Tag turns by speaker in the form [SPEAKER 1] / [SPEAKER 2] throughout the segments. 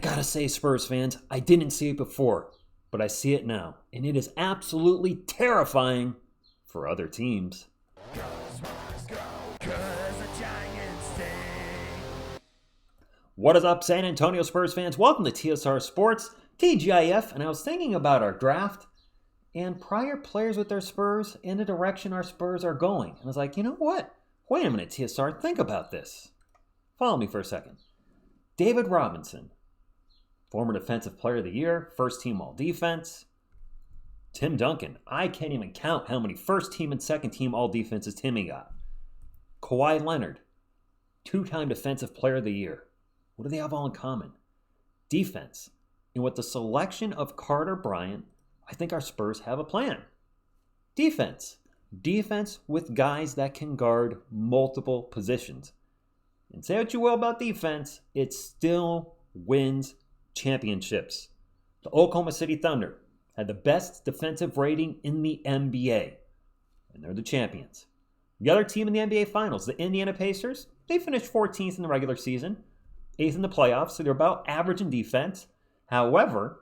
[SPEAKER 1] gotta say, Spurs fans, I didn't see it before, but I see it now, and it is absolutely terrifying for other teams. What is up, San Antonio Spurs fans? Welcome to TSR Sports, TGIF, and I was thinking about our draft and prior players with their Spurs and the direction our Spurs are going. And I was like, you know what? Wait a minute, TSR, think about this. Follow me for a second. David Robinson, former Defensive Player of the Year, first team All-Defense. Tim Duncan, I can't even count how many first team and second team All-Defenses Timmy got. Kawhi Leonard, two-time Defensive Player of the Year. What do they have all in common? Defense. And with the selection of Carter Bryant, I think our Spurs have a plan. Defense. Defense with guys that can guard multiple positions. And say what you will about defense, it still wins championships. The Oklahoma City Thunder had the best defensive rating in the NBA, and they're the champions. The other team in the NBA Finals, the Indiana Pacers, they finished 14th in the regular season, 8th in the playoffs, so they're about average in defense. However,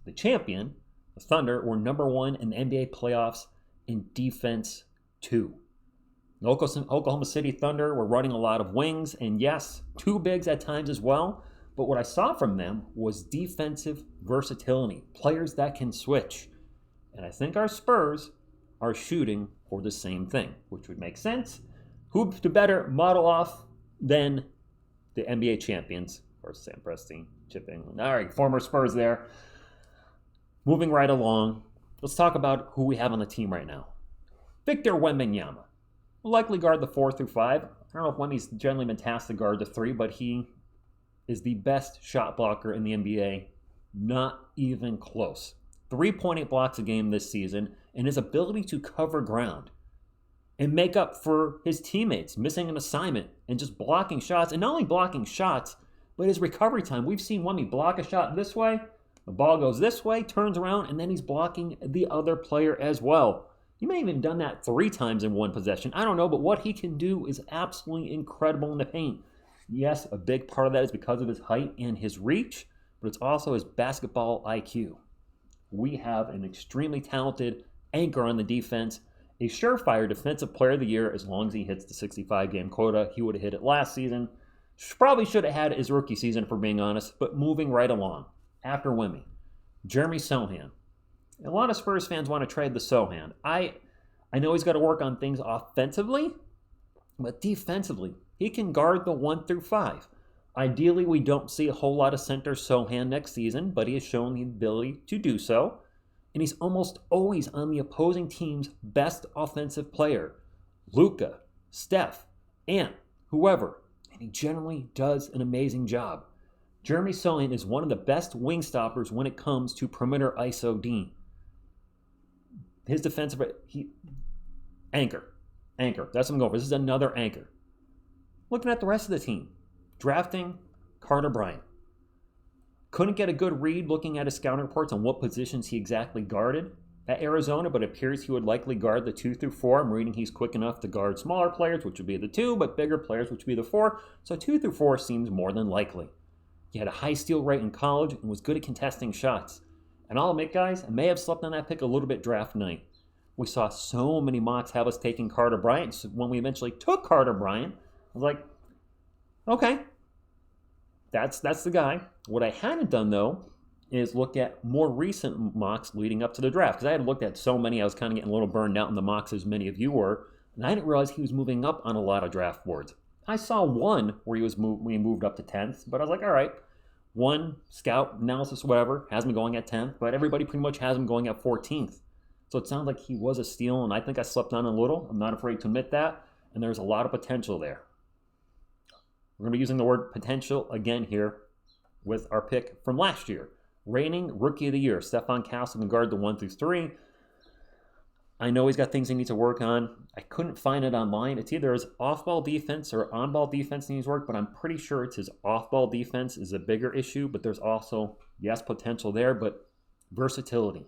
[SPEAKER 1] the champion, the Thunder, were number one in the NBA playoffs in defense too. The Oklahoma City Thunder were running a lot of wings, and yes, two bigs at times as well. But what I saw from them was defensive versatility, players that can switch. And I think our Spurs are shooting for the same thing, which would make sense. Who to better model off than the NBA champions, or Sam Presti, Chip England. All right, former Spurs there. Moving right along, let's talk about who we have on the team right now. Victor Wembanyama will likely guard the 4 through 5. I don't know if Wemby's generally been tasked to guard the 3, but he is the best shot blocker in the NBA. Not even close. 3.8 blocks a game this season, and his ability to cover ground and make up for his teammates missing an assignment and just blocking shots. And not only blocking shots, but his recovery time. We've seen Wemby block a shot this way, the ball goes this way, turns around, and then he's blocking the other player as well. He may have even done that 3 times in one possession. I don't know, but what he can do is absolutely incredible in the paint. Yes, a big part of that is because of his height and his reach, but it's also his basketball IQ. We have an extremely talented anchor on the defense, a surefire Defensive Player of the Year as long as he hits the 65-game quota. He would have hit it last season. Probably should have had his rookie season, if we're being honest, but moving right along. After Wemby, Jeremy Sohan. A lot of Spurs fans want to trade the Sohan. I know he's got to work on things offensively, but defensively, he can guard the 1 through 5. Ideally, we don't see a whole lot of center Sohan next season, but he has shown the ability to do so. And he's almost always on the opposing team's best offensive player, Luka, Steph, Ant, whoever. And he generally does an amazing job. Jeremy Sohan is one of the best wing stoppers when it comes to perimeter ISO D. His defensive anchor. That's what I'm going for. This is another anchor. Looking at the rest of the team, drafting Carter Bryant. Couldn't get a good read looking at his scouting reports on what positions he exactly guarded at Arizona, but it appears he would likely guard the 2 through 4. I'm reading he's quick enough to guard smaller players, which would be the 2, but bigger players, which would be the 4. So 2 through 4 seems more than likely. He had a high steal rate in college and was good at contesting shots. And I'll admit, guys, I may have slept on that pick a little bit draft night. We saw so many mocks have us taking Carter Bryant. So when we eventually took Carter Bryant, I was like, okay, that's the guy. What I hadn't done, though, is look at more recent mocks leading up to the draft. Because I had looked at so many, I was kind of getting a little burned out in the mocks, as many of you were. And I didn't realize he was moving up on a lot of draft boards. I saw one where we moved up to 10th, but I was like, all right, one scout analysis, whatever, has him going at 10th, but everybody pretty much has him going at 14th. So it sounds like he was a steal, and I think I slept on a little. I'm not afraid to admit that, and there's a lot of potential there. We're going to be using the word potential again here with our pick from last year. Reigning Rookie of the Year, Stephon Castle can guard the 1 through 3. I know he's got things he needs to work on. I couldn't find it online. It's either his off-ball defense or on-ball defense needs work, but I'm pretty sure it's his off-ball defense is a bigger issue, but there's also, yes, potential there, but versatility.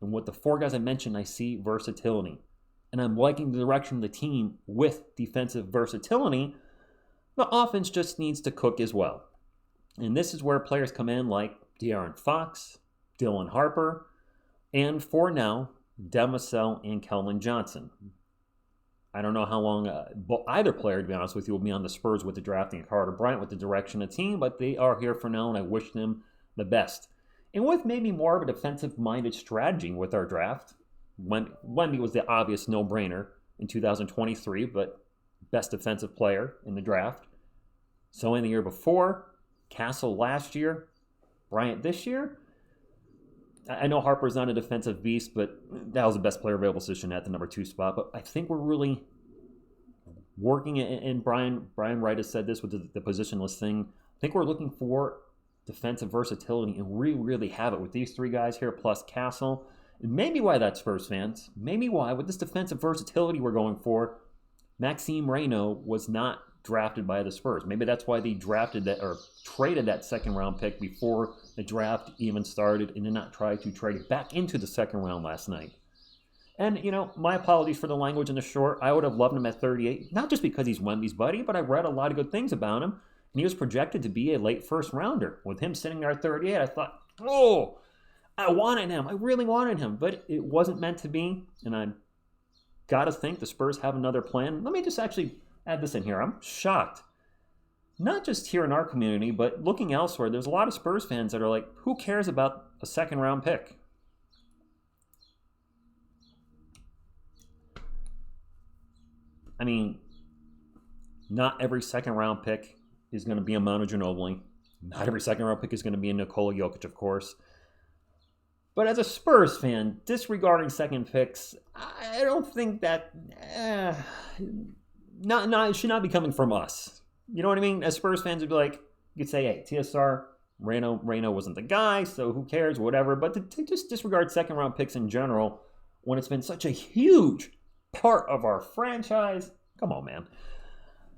[SPEAKER 1] And with the 4 guys I mentioned, I see versatility. And I'm liking the direction of the team with defensive versatility. The offense just needs to cook as well. And this is where players come in like De'Aaron Fox, Dylan Harper, and for now, Demasel and Keldon Johnson. I don't know how long either player, to be honest with you, will be on the Spurs with the drafting of Carter Bryant with the direction of the team, but they are here for now, and I wish them the best. And with maybe more of a defensive-minded strategy with our draft, Wemby was the obvious no-brainer in 2023, but best defensive player in the draft. So in the year before, Castle last year, Bryant this year. I know Harper's not a defensive beast, but that was the best player available position at the number 2 spot. But I think we're really working, and Brian Wright has said this with the positionless thing. I think we're looking for defensive versatility, and we really have it with these 3 guys here, plus Castle. And maybe why that, Spurs fans, maybe why, with this defensive versatility we're going for, Maxime Reynaud was not drafted by the Spurs. Maybe that's why they drafted that or traded that second round pick before the draft even started and did not try to trade it back into the second round last night. And, my apologies for the language in the short. I would have loved him at 38, not just because he's Wemby's buddy, but I read a lot of good things about him. And he was projected to be a late first rounder. With him sitting there at 38, I thought, oh, I wanted him. I really wanted him. But it wasn't meant to be. And I got to think the Spurs have another plan. Let me just actually add this in here. I'm shocked. Not just here in our community, but looking elsewhere, there's a lot of Spurs fans that are like, who cares about a second round pick? I mean, not every second round pick is going to be a Manu Ginobili. Not every second round pick is going to be a Nikola Jokic, of course. But as a Spurs fan, disregarding second picks, I don't think that it should not be coming from us. You know what I mean? As Spurs fans, would be like, you could say, hey, TSR, Reynaud wasn't the guy, so who cares, whatever. But to just disregard second round picks in general, when it's been such a huge part of our franchise, come on, man.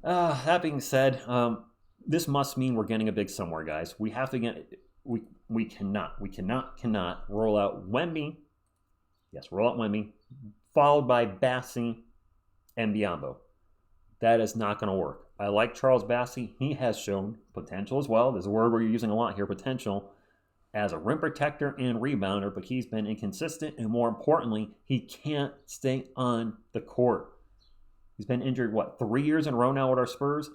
[SPEAKER 1] That being said, this must mean we're getting a big somewhere, guys. We have to get, we cannot roll out Wemby. Yes, roll out Wemby, followed by Bassey and Biyombo. That is not going to work. I like Charles Bassey. He has shown potential as well. There's a word we're using a lot here, potential, as a rim protector and rebounder, but he's been inconsistent, and more importantly, he can't stay on the court. He's been injured, 3 years in a row now with our Spurs?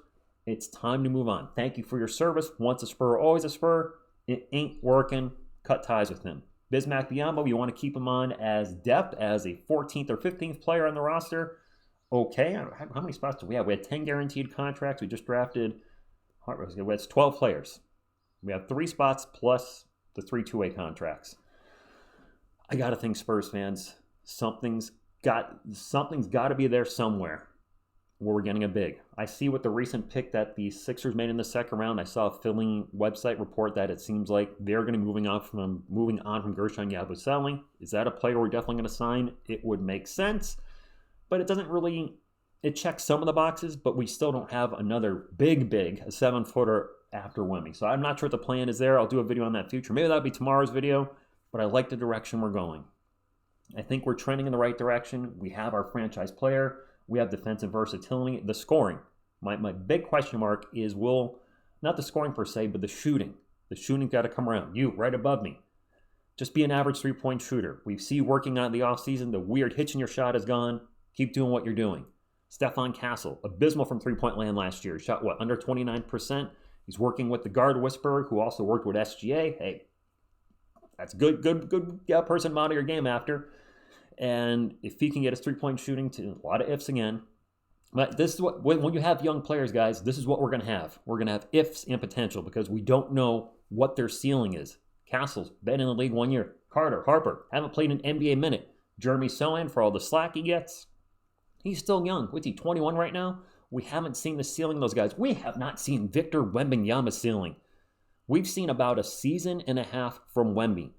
[SPEAKER 1] It's time to move on. Thank you for your service. Once a Spur, always a Spur. It ain't working. Cut ties with him. Bismack Biyombo, you want to keep him on as depth, as a 14th or 15th player on the roster. Okay, how many spots do we have? We had 10 guaranteed contracts. We just drafted, it's 12 players. We have 3 spots plus the 3 two-way contracts. I got to think, Spurs fans, something's got to be there somewhere where we're getting a big. I see with the recent pick that the Sixers made in the second round, I saw a Philly website report that it seems like they're going to be moving on from Gershon Yabusele. Is that a player we're definitely going to sign? It would make sense. But it doesn't really, it checks some of the boxes, but we still don't have another big, a 7-footer after Wemby. So I'm not sure what the plan is there. I'll do a video on that future. Maybe that'll be tomorrow's video, but I like the direction we're going. I think we're trending in the right direction. We have our franchise player. We have defensive versatility. The scoring. My big question mark is not the scoring per se, but the shooting. The shooting's got to come around. You, right above me. Just be an average 3-point shooter. We see you working on the offseason. The weird hitching your shot is gone. Keep doing what you're doing. Stephon Castle, abysmal from three-point land last year. Shot, under 29%. He's working with the guard whisperer, who also worked with SGA. Hey, that's good person to model your game after. And if he can get his three-point shooting to a lot of ifs again. But this is what, when you have young players, guys, this is what we're going to have. We're going to have ifs and potential because we don't know what their ceiling is. Castle's been in the league 1 year. Carter, Harper, haven't played an NBA minute. Jeremy Sohan, for all the slack he gets, he's still young. What's he, 21 right now? We haven't seen the ceiling of those guys. We have not seen Victor Wembanyama's ceiling. We've seen about a season and a half from Wemby.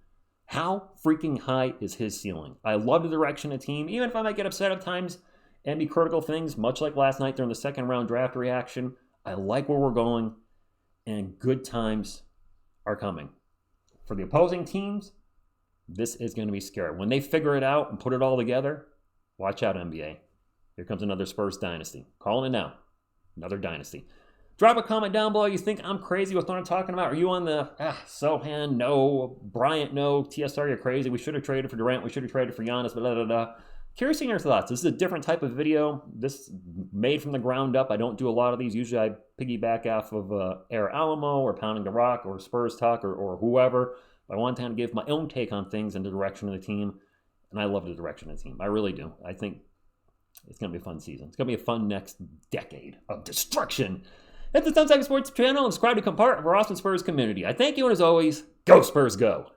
[SPEAKER 1] How freaking high is his ceiling? I love the direction of the team, even if I might get upset at times and be critical things, much like last night during the second round draft reaction. I like where we're going, and good times are coming. For the opposing teams, this is going to be scary. When they figure it out and put it all together, watch out, NBA. Here comes another Spurs dynasty. Calling it now. Another dynasty. Drop a comment down below. You think I'm crazy with what I'm talking about? Are you on the, Sohan, no, Bryant, no, TSR, you're crazy. We should have traded for Durant. We should have traded for Giannis, blah, blah, blah. Curious in your thoughts. This is a different type of video. This made from the ground up. I don't do a lot of these. Usually I piggyback off of Air Alamo or Pounding the Rock or Spurs Talk or whoever. But I want to kind of give my own take on things and the direction of the team. And I love the direction of the team. I really do. I think it's going to be a fun season. It's going to be a fun next decade of destruction. Hit the TSR Sports channel and subscribe to become part of our awesome Spurs community. I thank you, and as always, go Spurs go!